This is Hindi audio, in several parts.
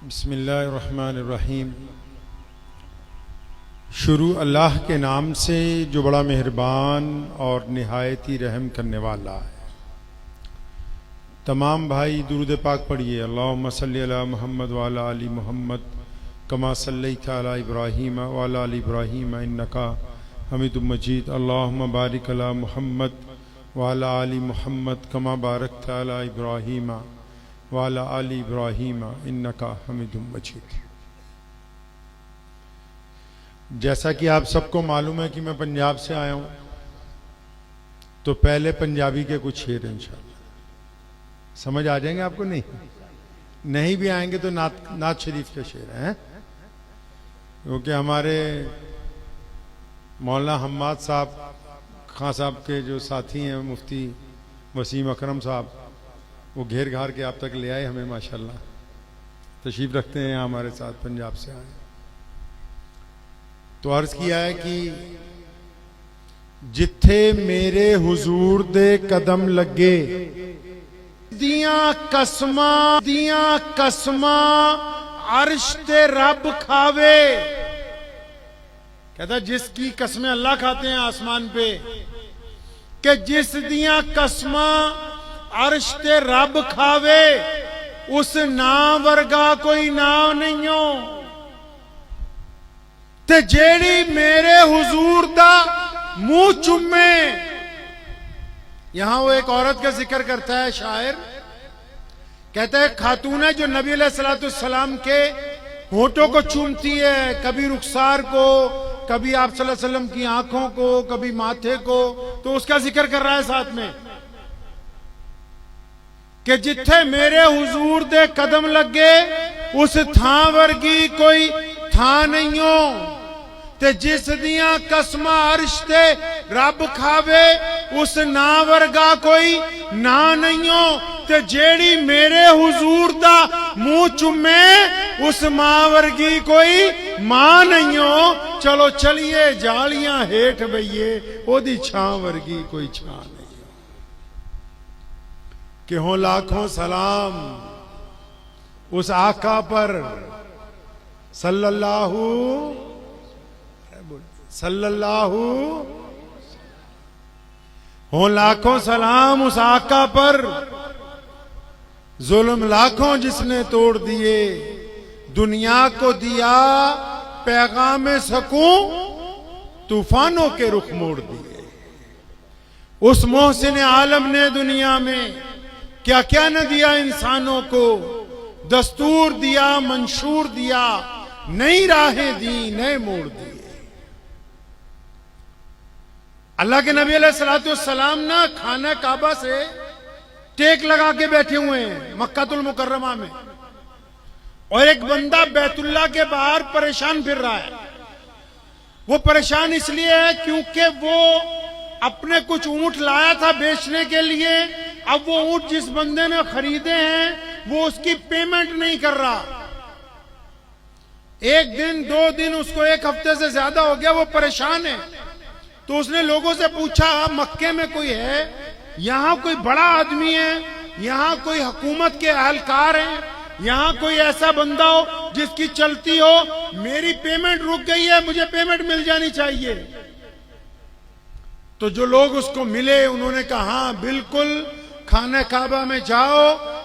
बिस्मिल्लाहिर्रहमानिर्रहीम। शुरू अल्लाह के नाम से जो बड़ा मेहरबान और निहायती रहम करने वाला है। तमाम भाई दुरूद पाक पढ़िए। अल्लाहुम्मा सल्ली अला मुहम्मद व अला आलि मुहम्मद कमा सल्लैता अला इब्राहीम व अला आलि इब्राहीम इन्नका हमीदुम मजीद। अल्लाहुम्मा बारिक अला मुहम्मद व अला आलि मुहम्मद कमा बारकता अला इब्राहीम वाला आली इब्राहीम इन्नका हमीदुम मजीद। जैसा कि आप सबको मालूम है कि मैं पंजाब से आया हूं, तो पहले पंजाबी के कुछ शेर इंशाअल्लाह समझ आ जाएंगे आपको। नहीं भी आएंगे तो नात शरीफ के शेर हैं, क्योंकि हमारे मौलाना हम्माद साहब खां साहब के जो साथी हैं मुफ्ती वसीम अकरम साहब, वो घेर घार के आप तक ले आए हमें। माशाल्लाह तशरीफ रखते हैं हमारे साथ, पंजाब से आए। तो अर्ज किया है कि जिथे मेरे हुजूर दे कदम लगे दियां कसमा अर्श ते रब खावे। कहता जिसकी कसमें अल्लाह खाते हैं आसमान पे, कि जिस दियां कसमा अर्श ते रब खावे, उस नाम वर्गा कोई नाम नहीं हो। ते जेड़ी मेरे हुजूर दा मुंह चुमे। यहां वो एक औरत का जिक्र करता है शायर, कहता है खातून है जो नबी अलैहिस्सलाम के होठों को चूमती है, कभी रुखसार को, कभी आप सल्लल्लाहु अलैहि वसल्लम की आंखों को, कभी माथे को। तो उसका जिक्र कर रहा है साथ में कि जिथे मेरे हुजूर दे कदम लगे, उस थां वर्गी कोई थां नहीं हो। ते जिस दियां कसमां अर्श ते रब खावे, उस ना वर्गा कोई ना नहीं हो। ते जेड़ी मेरे हुजूर दा मुंह चुमे, उस मां वर्गी कोई मां नहीं हो। चलो चलिए जालियां हेठ बइये, ओदी छां वर्गी कोई छां नहीं। कि हो लाखों सलाम उस आका पर सल्लल्लाहु हो लाखों सलाम उस आका पर, जुल्म लाखों जिसने तोड़ दिए, दुनिया को दिया पैगाम सकूं, तूफानों के रुख मोड़ दिए। उस मोहसिन आलम ने दुनिया में क्या क्या न दिया इंसानों को, दस्तूर दिया, मंशूर दिया, नई राहें दी, नए मोड़ दिए। अल्लाह के नबी अलैहिस्सलाम ना खाना काबा से टेक लगा के बैठे हुए हैं मक्कातुल मुकर्रमा में, और एक बंदा बैतुल्लाह के बाहर परेशान फिर रहा है। वो परेशान इसलिए है क्योंकि वो अपने कुछ ऊंट लाया था बेचने के लिए। अब वो ऊंट जिस बंदे ने खरीदे हैं, वो उसकी पेमेंट नहीं कर रहा। एक दिन, 2 दिन, उसको 1 हफ्ते से ज्यादा हो गया, वो परेशान है। तो उसने लोगों से पूछा मक्के में कोई है, यहां कोई बड़ा आदमी है, यहां कोई हुकूमत के अहलकार हैं, यहां कोई ऐसा बंदा हो जिसकी चलती हो, मेरी पेमेंट रुक गई है, मुझे पेमेंट मिल जानी चाहिए। तो जो लोग उसको मिले उन्होंने कहा हाँ बिल्कुल, खाना काबा में जाओ,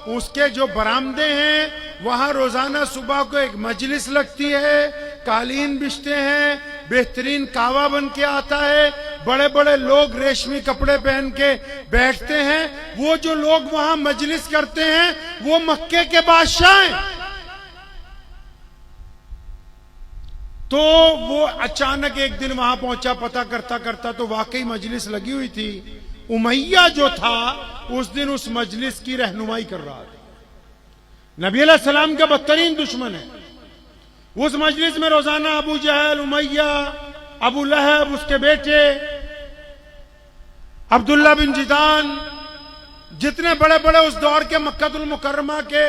उसके जो बरामदे हैं वहां रोजाना सुबह को एक मजलिस लगती है, कालीन बिछते हैं, बेहतरीन कावा बन के आता है, बड़े बड़े लोग रेशमी कपड़े पहन के बैठते हैं। वो जो लोग वहां मजलिस करते हैं वो मक्के के बादशाह हैं। तो वो अचानक एक दिन वहां पहुंचा, पता करता करता तो वाकई मजलिस लगी हुई थी। उमैया जो था उस दिन उस मजलिस की रहनुमाई कर रहा था। नबी अलैहि सलाम का बदतरीन दुश्मन है। उस मजलिस में रोजाना अबू जहल, उमैया, अबू लहब, उसके बेटे अब्दुल्ला बिन जिदान, जितने बड़े बड़े उस दौर के मक्कातुल मुकर्रमा के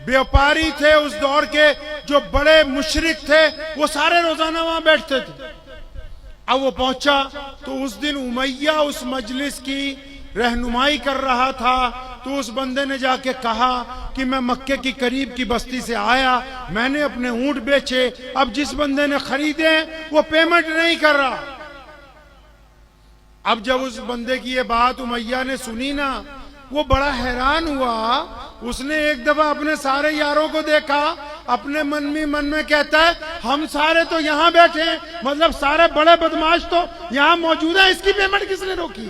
व्यापारी थे, उस दौर के जो बड़े मुशरिक थे, वो सारे रोजाना वहां बैठते थे। अब वो पहुंचा तो उस दिन उमैया उस मजलिस की रहनुमाई कर रहा था। तो उस बंदे ने जाके कहा कि मैं मक्के की करीब की बस्ती से आया, मैंने अपने ऊंट बेचे, अब जिस बंदे ने खरीदे वो पेमेंट नहीं कर रहा। अब जब उस बंदे की ये बात उमैया ने सुनी ना, वो बड़ा हैरान हुआ। उसने एक दफा अपने सारे यारों को देखा, अपने मन में कहता है हम सारे तो यहाँ बैठे हैं, मतलब सारे बड़े बदमाश तो यहाँ मौजूद है, इसकी पेमेंट किसने रोकी?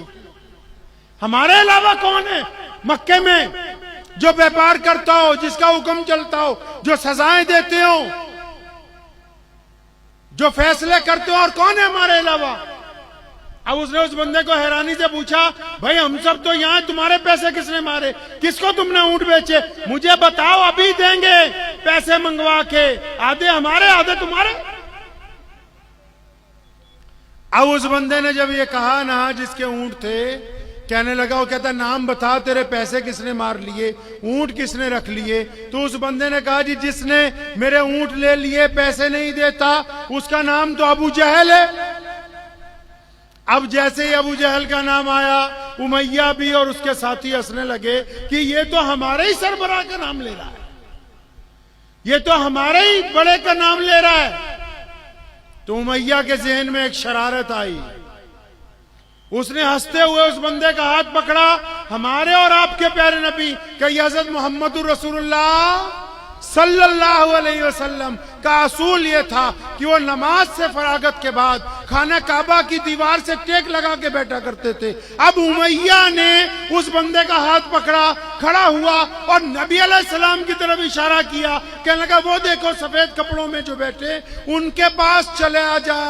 हमारे अलावा कौन है मक्के में जो व्यापार करता हो, जिसका हुक्म चलता हो, जो सजाएं देते हो, जो फैसले करते हो, और कौन है हमारे अलावा? अब उसने उस बंदे को हैरानी से पूछा, भाई हम सब तो यहाँ, तुम्हारे पैसे किसने मारे? किसको तुमने ऊंट बेचे? मुझे बताओ, अभी देंगे पैसे मंगवा के, आधे हमारे आधे तुम्हारे। अब उस बंदे ने जब ये कहा ना, जिसके ऊंट थे, कहने लगा, वो कहता नाम बता, तेरे पैसे किसने मार लिए, ऊंट किसने रख लिए? तो उस बंदे ने कहा जी जिसने मेरे ऊंट ले लिए, पैसे नहीं देता, उसका नाम तो अबू जहल है। अब जैसे ही अबू जहल का नाम आया, उमैया भी और उसके साथी हंसने लगे कि ये तो हमारे ही सरबराह का नाम ले रहा है, ये तो हमारे ही बड़े का नाम ले रहा है। तो उमैया के जहन में एक शरारत आई, उसने हंसते हुए उस बंदे का हाथ पकड़ा, हमारे और आपके प्यारे नबी कि हजरत मोहम्मद रसूलुल्लाह सल्लल्लाहु अलैहि वसल्लम का असूल ये था कि वो नमाज से फरागत के बाद खाना काबा की दीवार से टेक लगा के बैठा करते थे। अब उमैया ने उस बंदे का हाथ पकड़ा, खड़ा हुआ और नबी अलैहिस्सलाम की तरफ इशारा किया, कहने लगा वो देखो सफेद कपड़ों में जो बैठे, उनके पास चले आ जा,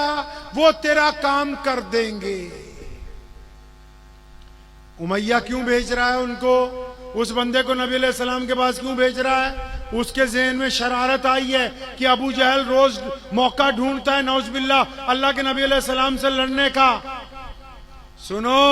वो तेरा काम कर देंगे। उमैया क्यों भेज रहा है उनको, उस बंदे को नबी अलैहिस्सलाम के पास क्यों भेज रहा है? उसके ज़हन में शरारत आई है कि अबू जहल रोज मौका ढूंढता है नौज़बिल्लाह अल्लाह के नबी अलैहिस्सलाम से लड़ने का। सुनो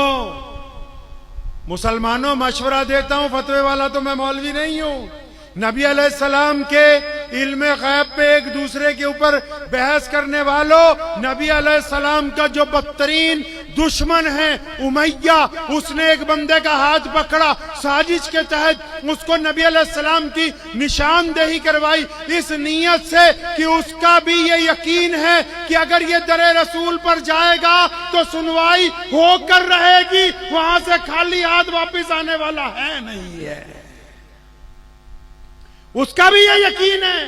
मुसलमानों, मशवरा देता हूं, फतवे वाला तो मैं मौलवी नहीं हूं। नबी अलैहिस्सलाम के इल्मे गैब पे एक दूसरे के ऊपर बहस करने वालों, नबी अलैहिस्सलाम का जो बदतरीन दुश्मन है उमैया, उसने एक बंदे का हाथ पकड़ा, साजिश के तहत उसको नबी अलैहिस्सलाम की निशानदेही करवाई, इस नीयत से कि उसका भी ये यकीन है कि अगर ये दरे रसूल पर जाएगा तो सुनवाई होकर रहेगी, वहां से खाली हाथ वापिस आने वाला है नहीं है। उसका भी यह यकीन है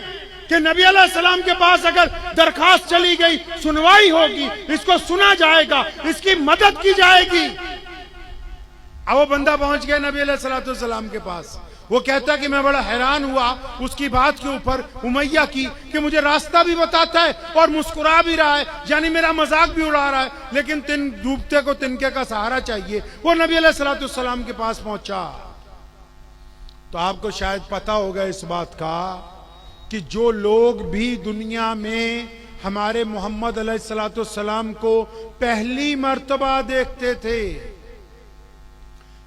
कि नबी अलैहिस्सलाम के पास अगर दरखास्त चली गई, सुनवाई होगी, इसको सुना जाएगा, इसकी मदद की जाएगी। अब वो बंदा पहुंच गया नबी अलैहिस्सलाम के पास। वो कहता कि मैं बड़ा हैरान हुआ उसकी बात के ऊपर, उमैया की, कि मुझे रास्ता भी बताता है और मुस्कुरा भी रहा है, यानी मेरा मजाक भी उड़ा रहा है, लेकिन डूबते को तिनके का सहारा चाहिए। वो नबी अलैहिस्सलाम के पास पहुंचा तो आपको शायद पता होगा इस बात का कि जो लोग भी दुनिया में हमारे मोहम्मद अलैहिस्सलाम को पहली मर्तबा देखते थे,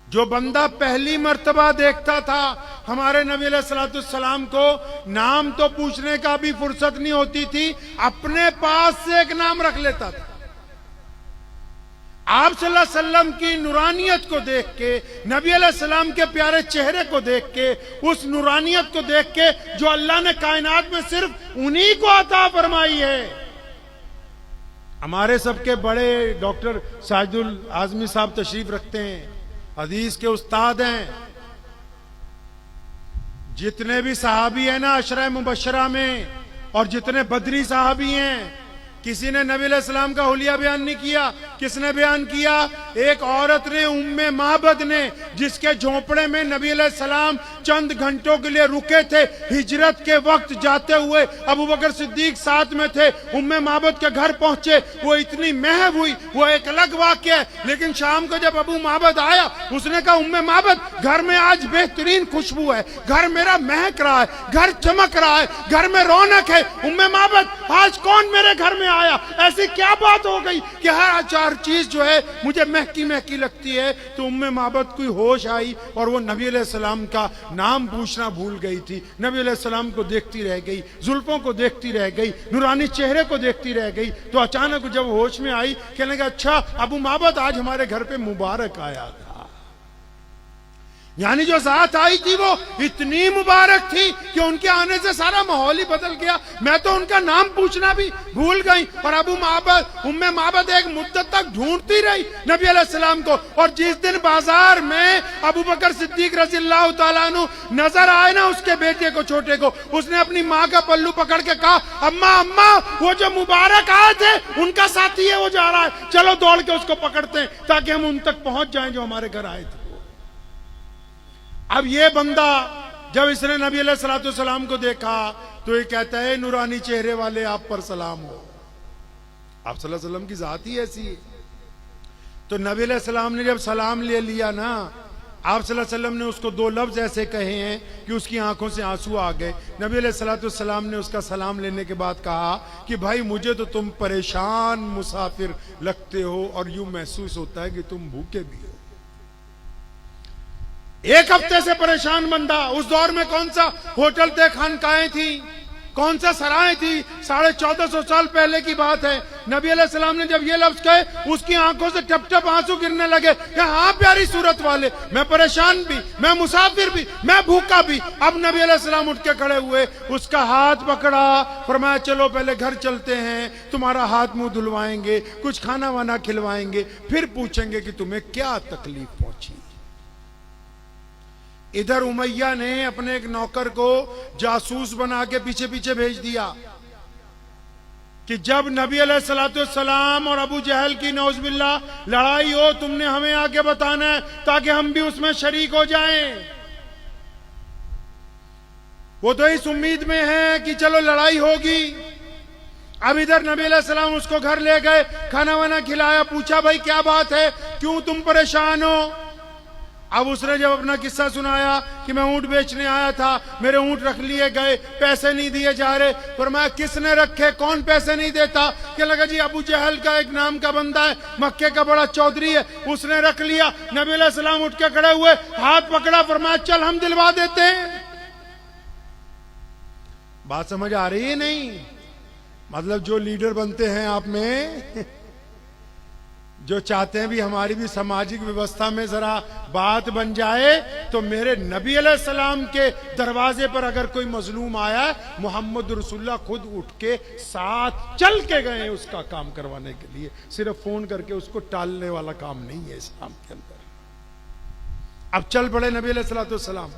जो बंदा पहली मर्तबा देखता था हमारे नबी अलैहिस्सलाम को, नाम तो पूछने का भी फुर्सत नहीं होती थी, अपने पास से एक नाम रख लेता था। आप सल्लल्लाहु अलैहि वसल्लम की नूरानियत को देख के, नबी अलैहिस्सलाम के प्यारे चेहरे को देख के, उस नूरानियत को देख के जो अल्लाह ने कायनात में सिर्फ उन्हीं को अता फरमाई है। हमारे सबके बड़े डॉक्टर साजिदुल आजमी साहब तशरीफ रखते हैं, हदीस के उस्ताद हैं। जितने भी सहाबी हैं ना अशरा मुबशरा में, और जितने बदरी सहाबी हैं, किसी ने नबी अलैहिस्सलाम का हुलिया बयान नहीं किया। किसने बयान किया? एक औरत ने, उम्मे महबद ने, जिसके झोंपड़े में नबी अलैहिस्सलाम चंद घंटों के लिए रुके थे। हिजरत के वक्त जाते हुए अबू बकर सिद्दीक साथ में थे, उम्मे महबद के घर पहुंचे, वो इतनी महब हुई, वो एक अलग वाक़या है। लेकिन शाम को जब अबू महबद आया, उसने कहा उम्मे महबद घर में आज बेहतरीन खुशबू है, घर मेरा महक रहा है, घर चमक रहा है, घर में रौनक है। उम्मे महबद आज कौन मेरे घर में आया? ऐसी क्या बात हो गई कि हर चार चीज जो है मुझे महकी महकी लगती है? तो उम्मे महबद को होश आई और वो नबी अलैहिस्सलाम का नाम पूछना भूल गई थी। नबी अलैहिस्सलाम को देखती रह गई, जुल्फों को देखती रह गई, नूरानी चेहरे को देखती रह गई। तो अचानक जब होश में आई, कहने लगा अच्छा अबू महबद आज हमारे घर पे मुबारक आया था। यानी जो जात आई थी वो इतनी मुबारक थी कि उनके आने से सारा माहौल ही बदल गया। मैं तो उनका नाम पूछना भी भूल गई। और अबू माबद, उम्मे माबद एक मुद्दत तक ढूंढती रही नबी अलैहिस्सलाम को। और जिस दिन बाजार में अबू बकर सिद्दीक रज़ियल्लाहु ताला अन्हु नजर आए ना उसके बेटे को, छोटे को, उसने अपनी माँ का पल्लू पकड़ के कहा, अम्मा अम्मा वो जो मुबारक आए थे उनका साथी है, वो जा रहा है, चलो दौड़ के उसको पकड़ते हैं ताकि हम उन तक पहुंच जाएं जो हमारे घर आए थे। अब ये बंदा जब इसने नबी अलैहिस्सलाम को देखा तो ये कहता है, नूरानी चेहरे वाले आप पर सलाम हो। आप सल्लल्लाहु अलैहि वसल्लम की जात ही ऐसी है। तो नबी अलैहिस्सलाम ने जब सलाम ले लिया ना, आप सल्लल्लाहु अलैहि वसल्लम ने उसको दो लफ्ज ऐसे कहे हैं कि उसकी आंखों से आंसू आ गए। नबी अलैहिस्सलाम ने उसका सलाम लेने के बाद कहा कि भाई मुझे तो तुम परेशान मुसाफिर लगते हो और यूं महसूस होता है कि तुम भूखे भी हो। एक हफ्ते से परेशान बंदा। उस दौर में कौन सा होटल थे, खानकाएं थी, कौन सा सराय थी, 1450 साल पहले की बात है। नबी अलैहिस्सलाम ने जब ये लफ्ज कहे उसकी आंखों से टप टप आंसू गिरने लगे कि हाँ प्यारी सूरत वाले, मैं परेशान भी, मैं मुसाफिर भी, मैं भूखा भी। अब नबी अलैहिस्सलाम उठ के खड़े हुए, उसका हाथ पकड़ा, फरमाया चलो पहले घर चलते हैं, तुम्हारा हाथ मुंह धुलवाएंगे, कुछ खाना वाना खिलवाएंगे, फिर पूछेंगे कि तुम्हें क्या तकलीफ पहुंची। इधर उमैया ने अपने एक नौकर को जासूस बना के पीछे पीछे भेज दिया कि जब नबी अलैहिस्सलाम और अबू जहल की नौज़बिल्लाह लड़ाई हो, तुमने हमें आके बताना है ताकि हम भी उसमें शरीक हो जाएं। वो तो इस उम्मीद में है कि चलो लड़ाई होगी। अब इधर नबी अलैहिस्सलाम उसको घर ले गए, खाना वाना खिलाया, पूछा भाई क्या बात है, क्यों तुम परेशान हो। अब उसने जब अपना किस्सा सुनाया कि मैं ऊंट बेचने आया था, मेरे ऊंट रख लिए गए, पैसे नहीं दिए जा रहे। फरमाया किसने रखे, कौन पैसे नहीं देता। क्या लगा जी अबू जहल का एक नाम का बंदा है, मक्के का बड़ा चौधरी है, उसने रख लिया। नबी अलैहिस्सलाम उठ के खड़े हुए, हाथ पकड़ा, फरमाया चल हम दिलवा देते हैं। बात समझ आ रही है नहीं? मतलब जो लीडर बनते हैं आप में, जो चाहते हैं भी हमारी भी सामाजिक व्यवस्था में जरा बात बन जाए, तो मेरे नबी अलैहिस्सलाम के दरवाजे पर अगर कोई मजलूम आया, मोहम्मद रसूलुल्लाह खुद उठ के साथ चल के गए उसका काम करवाने के लिए। सिर्फ फोन करके उसको टालने वाला काम नहीं है इस्लाम के अंदर। अब चल पड़े नबी अलैहिस्सलाम।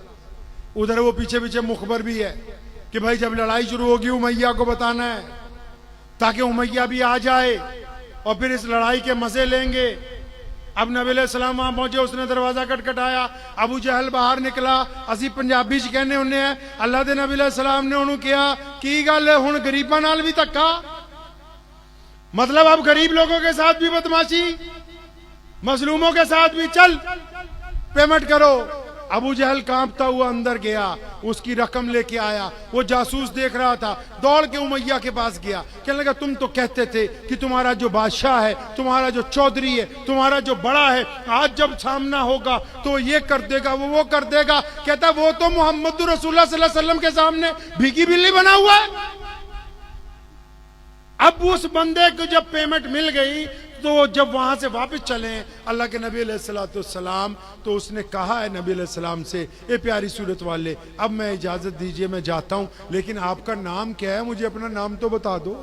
उधर वो पीछे पीछे मुखबर भी है कि भाई जब लड़ाई शुरू होगी उमैया को बताना है ताकि उमैया भी आ जाए और फिर इस लड़ाई के मजे लेंगे। अब नबी अलैहिस्सलाम वहां पहुंचे, उसने दरवाजा खटखटाया, अबू जहल बाहर निकला। असी पंजाबी च कहने होने हैं, अल्लाह दे नबी अलैहिस्सलाम ने उन्होंने किया की गल है, हुण गरीबां नाल भी धक्का। मतलब अब गरीब लोगों के साथ भी बदमाशी, मजलूमों के साथ भी, चल पेमेंट करो। अबू जहल कांपता हुआ अंदर गया, उसकी रकम लेके आया। वो जासूस देख रहा था, दौड़ के उमैया के पास गया, कहने लगा तुम तो कहते थे कि तुम्हारा जो बादशाह है, तुम्हारा जो चौधरी है, तुम्हारा जो बड़ा है, आज जब सामना होगा तो ये कर देगा, वो कर देगा। कहता वो तो मोहम्मद रसूलुल्लाह सल्लल्लाहु अलैहि वसल्लम के सामने भीगी बिल्ली बना हुआ है। अब उस बंदे को जब पेमेंट मिल गई तो जब वहां से वापस चले अल्लाह के नबी अलैहिस्सलाम, तो उसने कहा है नबी अलैहिस्सलाम से, ए प्यारी सूरत वाले, अब मैं इजाजत दीजिए, मैं जाता हूं, लेकिन आपका नाम क्या है, मुझे अपना नाम तो बता दो।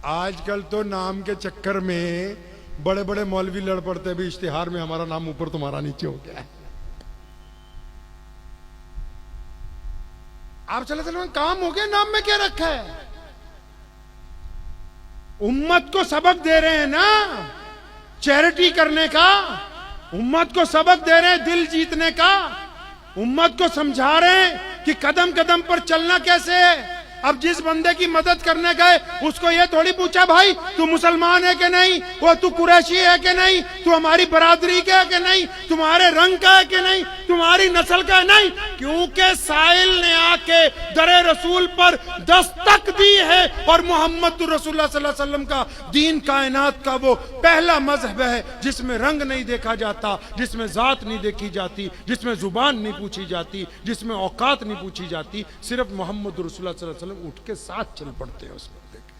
आजकल तो नाम के चक्कर में बड़े बड़े मौलवी लड़ पड़ते भी, इश्तिहार में हमारा नाम ऊपर तुम्हारा नीचे हो गया है। आप चले काम हो गया, नाम में क्या रखा है। उम्मत को सबक दे रहे हैं ना चैरिटी करने का, उम्मत को सबक दे रहे हैं दिल जीतने का, उम्मत को समझा रहे हैं कि कदम कदम पर चलना कैसे है। अब जिस बंदे की मदद करने गए उसको ये थोड़ी पूछा भाई तू मुसलमान है कि नहीं, वो तू कुरैशी है कि नहीं, तू हमारी बरादरी का है कि नहीं, तुम्हारे रंग का है कि नहीं, तुम्हारी नस्ल का है, नहीं। क्योंकि साइल ने आके दरे रसूल पर दस्तक दी है और मोहम्मद रसूलुल्लाह सल्लल्लाहु अलैहि वसल्लम का दीन कायनात का वो पहला मजहब है जिसमें रंग नहीं देखा जाता, जिसमें जात नहीं देखी जाती, जिसमें जुबान नहीं पूछी जाती, जिसमें औकात नहीं पूछी जाती। सिर्फ मोहम्मद रसूलुल्लाह सल्लल्लाहु अलैहि वसल्लम उठ के साथ चल पड़ते हैं उस बंदे के।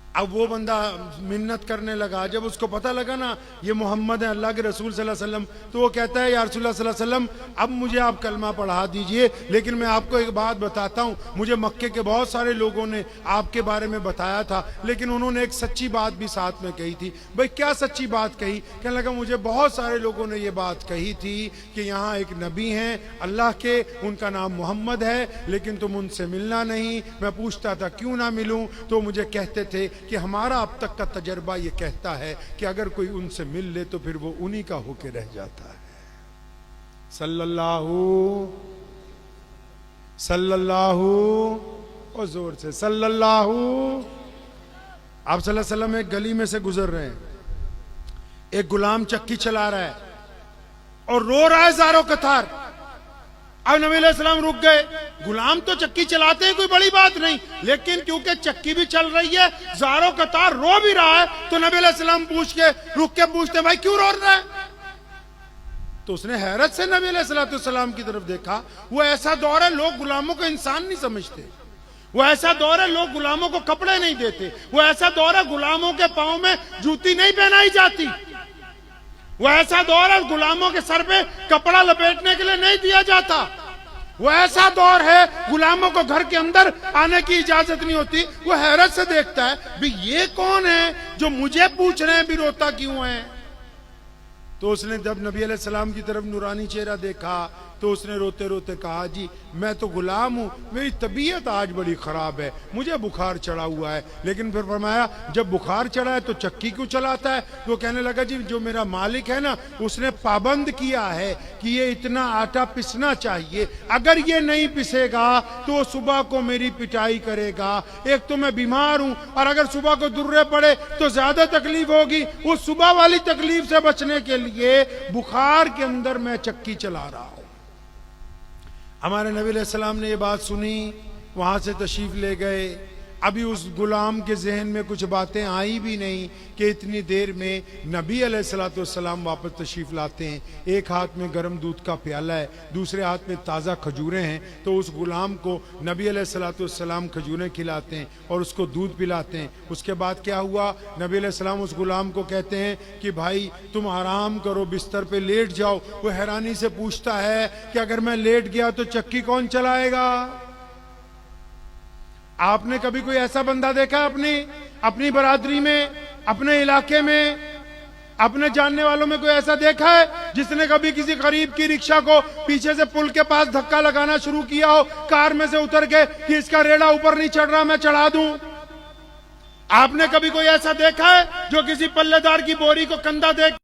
अब वो बंदा मिन्नत करने लगा। जब उसको पता लगा ना ये मोहम्मद है, अल्लाह के रसूल सल्लल्लाहु अलैहि वसल्लम, तो वो कहता है या रसूलुल्लाह सल्लल्लाहु अलैहि वसल्लम, अब मुझे आप कलमा पढ़ा दीजिए, लेकिन मैं आपको एक बात बताता हूँ, मुझे मक्के के बहुत सारे लोगों ने आपके बारे में बताया था, लेकिन उन्होंने एक सच्ची बात भी साथ में कही थी। भाई क्या सच्ची बात कही? कहने लगा मुझे बहुत सारे लोगों ने ये बात कही थी कि यहाँ एक नबी हैं अल्लाह के, उनका नाम मोहम्मद है, लेकिन तुम उनसे मिलना नहीं। मैं पूछता था क्यों ना मिलूं, तो मुझे कहते थे कि हमारा अब तक का तजर्बा ये कहता है कि अगर कोई उनसे मिल ले तो फिर वो उन्हीं का होके रह जाता है। सल्लल्लाहु और जोर से सल्लल्लाहु। आप सल्लल्लाहु अलैहि वसल्लम एक गली में से गुजर रहे हैं, एक गुलाम चक्की चला रहा है और रो रहा है ज़ारो कतार। अब नबी अलैहि सलाम रुक गए। गुलाम तो चक्की चलाते हैं, कोई बड़ी बात नहीं, लेकिन क्योंकि चक्की भी चल रही है, ज़ारो कतार रो भी रहा है, तो नबी अलैहि सलाम रुक के पूछते भाई क्यों रो रहा है? तो उसने हैरत से नबी अलैहि सलाम की तरफ देखा। वो ऐसा दौर है लोग गुलामों को इंसान नहीं समझते, वो ऐसा दौर है लोग गुलामों को कपड़े नहीं देते, वो ऐसा दौर है गुलामों के पांव में जूती नहीं पहनाई जाती, वो ऐसा दौर है गुलामों के सर पे कपड़ा लपेटने के लिए नहीं दिया जाता, वो ऐसा दौर है गुलामों को घर के अंदर आने की इजाजत नहीं होती। वो हैरत से देखता है भी ये कौन है जो मुझे पूछ रहे हैं भी रोता क्यों है? तो उसने जब नबी अलैहि सलाम की तरफ नूरानी चेहरा देखा तो उसने रोते रोते कहा जी मैं तो गुलाम हूं, मेरी तबीयत आज बड़ी खराब है, मुझे बुखार चढ़ा हुआ है। लेकिन फिर फरमाया जब बुखार चढ़ा है तो चक्की क्यों चलाता है? तो कहने लगा जी जो मेरा मालिक है ना उसने पाबंद किया है कि ये इतना आटा पिसना चाहिए, अगर ये नहीं पिसेगा तो वो सुबह को मेरी पिटाई करेगा। एक तो मैं बीमार हूं और अगर सुबह को दुर्रे पड़े तो ज्यादा तकलीफ होगी, उस सुबह वाली तकलीफ से बचने के लिए बुखार के अंदर मैं चक्की चला रहा हूं। हमारे नबी अलैहि सलाम ने ये बात सुनी, वहां से तशरीफ ले गए। अभी उस गुलाम के जहन में कुछ बातें आई भी नहीं कि इतनी देर में नबी अलैहिस्सलाम वापस तशरीफ लाते हैं। एक हाथ में गर्म दूध का प्याला है, दूसरे हाथ में ताज़ा खजूरें हैं। तो उस गुलाम को नबी अलैहिस्सलाम खजूरें खिलाते हैं और उसको दूध पिलाते हैं। उसके बाद क्या हुआ, नबी अलैहिस्सलाम उस गुलाम को कहते हैं कि भाई तुम आराम करो, बिस्तर पे लेट जाओ। वो हैरानी से पूछता है कि अगर मैं लेट गया तो चक्की कौन चलाएगा? आपने कभी कोई ऐसा बंदा देखा अपनी बरादरी में, अपने इलाके में, अपने जानने वालों में कोई ऐसा देखा है जिसने कभी किसी गरीब की रिक्शा को पीछे से पुल के पास धक्का लगाना शुरू किया हो, कार में से उतर के कि इसका रेड़ा ऊपर नहीं चढ़ रहा मैं चढ़ा दूं? आपने कभी कोई ऐसा देखा है जो किसी पल्लेदार की बोरी को कंधा देख